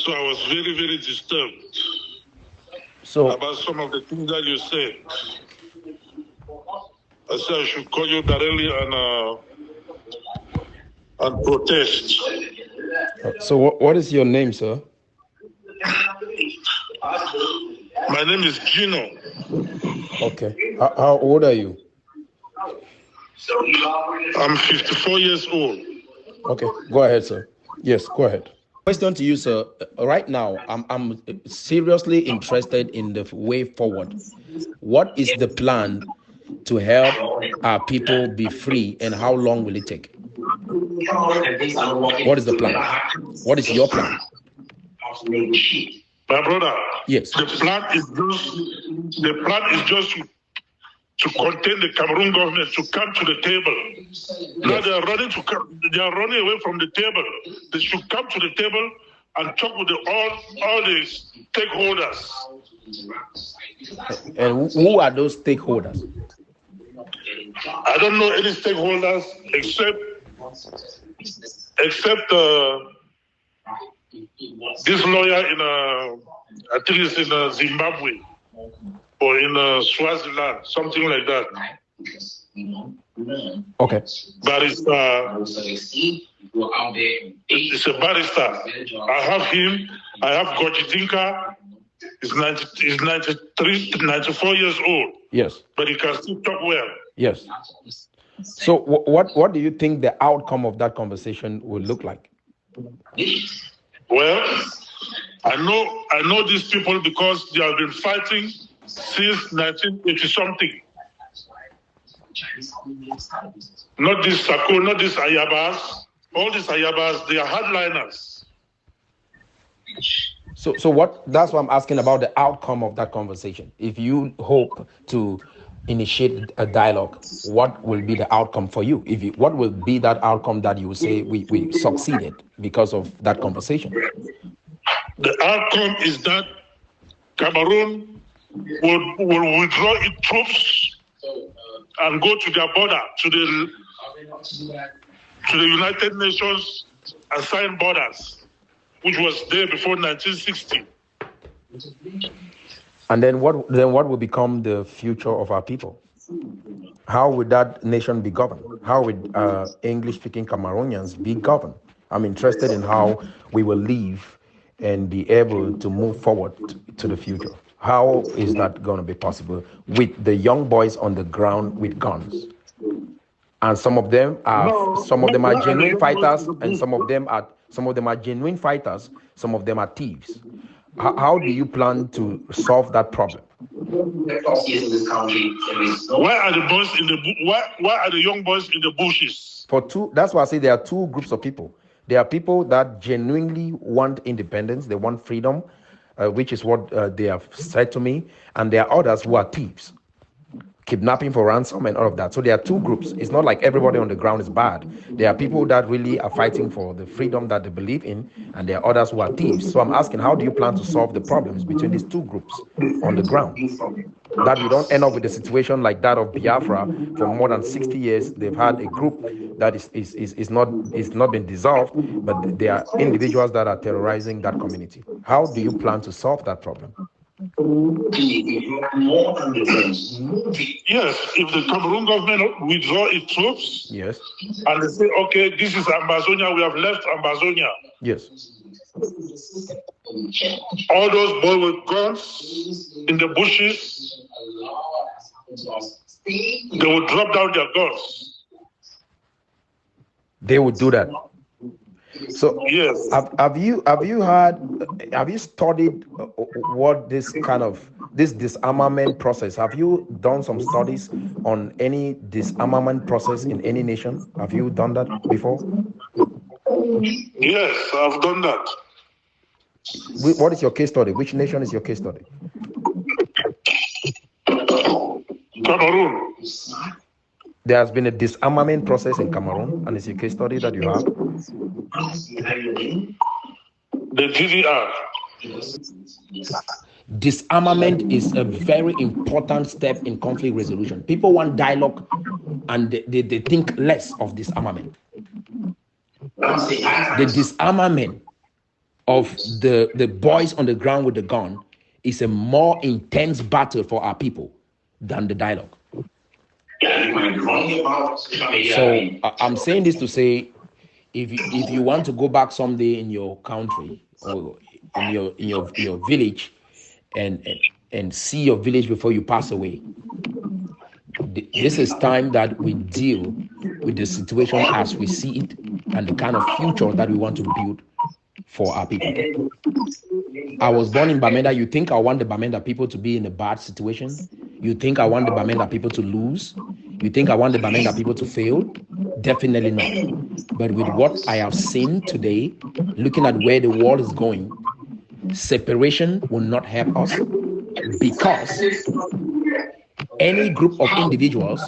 So I was very, very disturbed about some of the things that you said. I said I should call you directly and protest. So what is your name, sir? My name is Gino. Okay. How old are you? I'm 54 years old. Okay, go ahead, sir. Yes, go ahead. Question to you, sir. Right now, I'm seriously interested in the way forward. What is the plan to help our people be free, and how long will it take? What is the plan? What is your plan? My brother, yes. The plan is just to contain the Cameroon government to come to the table. Yes. Now they are running away from the table. They should come to the table and talk with all the stakeholders. And who are those stakeholders? I don't know any stakeholders except this lawyer I think it's in Zimbabwe or in Swaziland, something like that. Okay. Barrister. It's a barrister. I have him. I have Gojidinka. He's 94 years old. Yes. But he can still talk well. Yes. So what do you think the outcome of that conversation will look like? Well, I know these people because they have been fighting since 1980 something. Not this Sako, not this Ayabas. All these Ayabas, they are hardliners. So what? That's what I'm asking about the outcome of that conversation. If you hope to initiate a dialogue, what will be the outcome for you? What will be that outcome that you will say we succeeded because of that conversation? The outcome is that Cameroon will withdraw its troops and go to their border, to the United Nations assigned borders, which was there before 1960. And then what will become the future of our people? How would that nation be governed? How would English-speaking Cameroonians be governed? I'm interested in how we will live and be able to move forward to the future. How is that going to be possible with the young boys on the ground with guns? And some of them are genuine fighters, and some of them are genuine fighters. Some of them are thieves. How do you plan to solve that problem? Why are the young boys in the bushes? That's why I say there are two groups of people. There are people that genuinely want independence, they want freedom, which is what they have said to me, and there are others who are thieves, kidnapping for ransom and all of that. So there are two groups. It's not like everybody on the ground is bad. There are people that really are fighting for the freedom that they believe in, and there are others who are thieves. So I'm asking, how do you plan to solve the problems between these two groups on the ground? That we don't end up with a situation like that of Biafra. For more than 60 years, they've had a group that is not been dissolved, but there are individuals that are terrorizing that community. How do you plan to solve that problem? Yes, if the Cameroon government withdraw its troops, yes, and they say, okay, this is Ambazonia, we have left Ambazonia. Yes. All those boys with guns in the bushes, they will drop down their guns. They would do that. So yes, have you studied what this disarmament process? Have you done some studies on any disarmament process in any nation? Have you done that before? Yes, I've done that. What is your case study? Which nation is your case study? Cameroon. There has been a disarmament process in Cameroon, and it's a case study that you have. The GDR. Disarmament is a very important step in conflict resolution. People want dialogue, and they think less of disarmament. The disarmament of the boys on the ground with the gun is a more intense battle for our people than the dialogue. So I'm saying this to say, if you want to go back someday in your country or in your village and see your village before you pass away, this is time that we deal with the situation as we see it and the kind of future that we want to build for our people. I was born in Bamenda. You think I want the Bamenda people to be in a bad situation? You think I want the Bamenda people to lose? You think I want the Bamenda people to fail? Definitely not. But with what I have seen today, looking at where the world is going, separation will not help us, because any group of individuals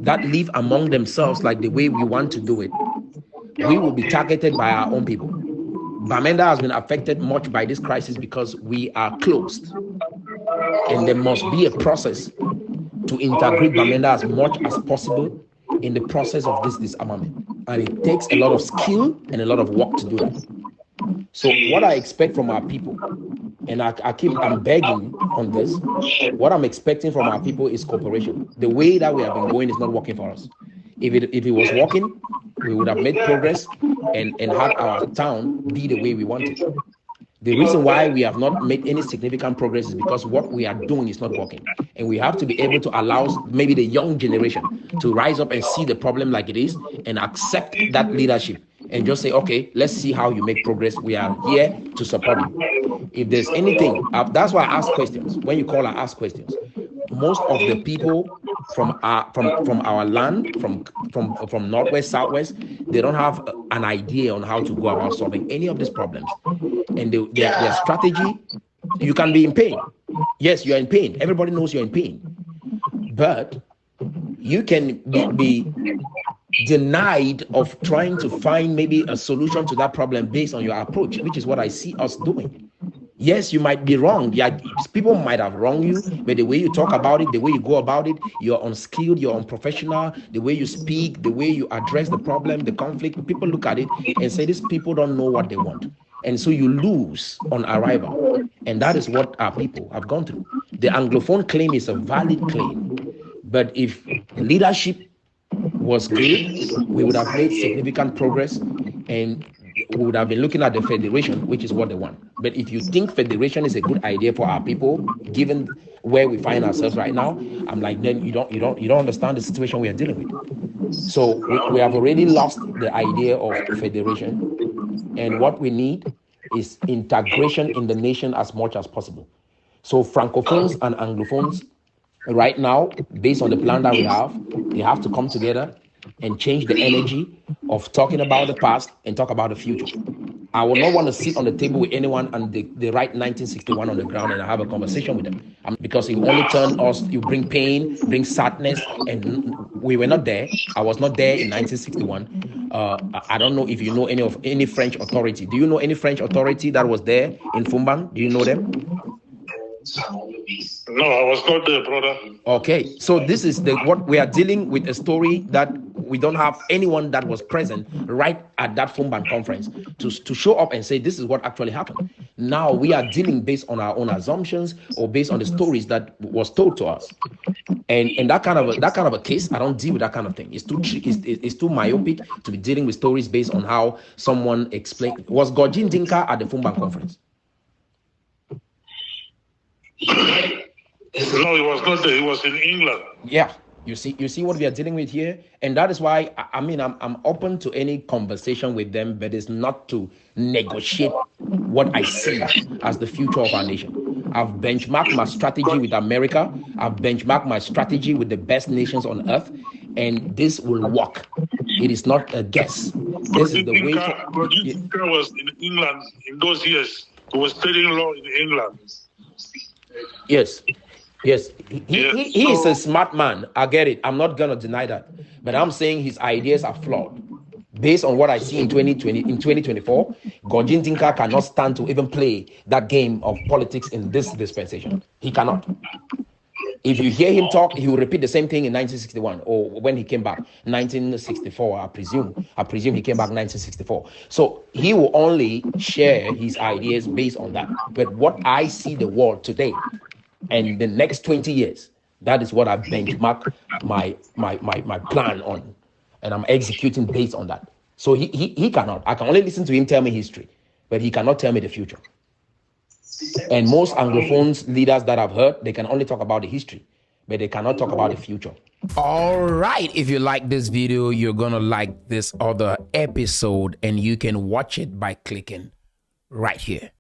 that live among themselves like the way we want to do it, we will be targeted by our own people. Bamenda has been affected much by this crisis because we are closed, and there must be a process to integrate Bamenda as much as possible in the process of this disarmament, and it takes a lot of skill and a lot of work to do that. So what I expect from our people, and I'm begging on this, what I'm expecting from our people is cooperation. The way that we have been going is not working for us. If it was working, we would have made progress and had our town be the way we want it. The reason why we have not made any significant progress is because what we are doing is not working. And we have to be able to allow maybe the young generation to rise up and see the problem like it is and accept that leadership and just say, okay, let's see how you make progress. We are here to support you. If there's anything, that's why I ask questions. When you call, I ask questions. Most of the people from our land, from Northwest, Southwest, they don't have an idea on how to go about solving any of these problems. And their strategy, you can be in pain. Yes, you're in pain. Everybody knows you're in pain. But you can be denied of trying to find maybe a solution to that problem based on your approach, which is what I see us doing. Yes, you might be wrong. Yeah, people might have wronged you, but the way you talk about it, the way you go about it, you're unskilled, you're unprofessional, the way you speak, the way you address the problem, the conflict, people look at it and say, these people don't know what they want. And so you lose on arrival. And that is what our people have gone through. The Anglophone claim is a valid claim. But if leadership was good, we would have made significant progress, and we would have been looking at the federation, which is what they want. But if you think federation is a good idea for our people, given where we find ourselves right now, I'm like, then you don't understand the situation we are dealing with. So we have already lost the idea of federation, and what we need is integration in the nation as much as possible. So Francophones and Anglophones right now, based on the plan that we have, they have to come together and change the energy of talking about the past and talk about the future. I would not want to sit on the table with anyone and they write 1961 on the ground and I have a conversation with them, because it only turn us, you bring pain, bring sadness, and we were not there. I was not there in 1961. I don't know if you know any French authority. Do you know any French authority that was there in Fumban? Do you know them? No, I was not there, brother. Okay, so this is what we are dealing with, a story that we don't have anyone that was present right at that Fumban conference to show up and say this is what actually happened. Now we are dealing based on our own assumptions or based on the stories that was told to us. And that kind of a case, I don't deal with that kind of thing. It's too myopic to be dealing with stories based on how someone explained. Was Gojin Dinka at the Fumban conference? No, he was not there. He was in England. Yeah, you see what we are dealing with here, and that is why I'm open to any conversation with them, but it's not to negotiate what I see as the future of our nation. I've benchmarked my strategy with America. I've benchmarked my strategy with the best nations on earth, and this will work. It is not a guess. This is the way. Dinka was in England in those years. He was studying law in England. Yes. He is a smart man. I get it. I'm not gonna deny that. But I'm saying his ideas are flawed. Based on what I see in 2024, Gojin Dinka cannot stand to even play that game of politics in this dispensation. He cannot. If you hear him talk, he will repeat the same thing in 1961 or when he came back, 1964. I presume he came back 1964. So he will only share his ideas based on that. But what I see the world today and the next 20 years, that is what I benchmark my plan on, and I'm executing based on that. So he cannot. I can only listen to him tell me history, but he cannot tell me the future. And most Anglophones leaders that I've heard, they can only talk about the history, but they cannot talk about the future. All right, if you like this video, you're gonna like this other episode, and you can watch it by clicking right here.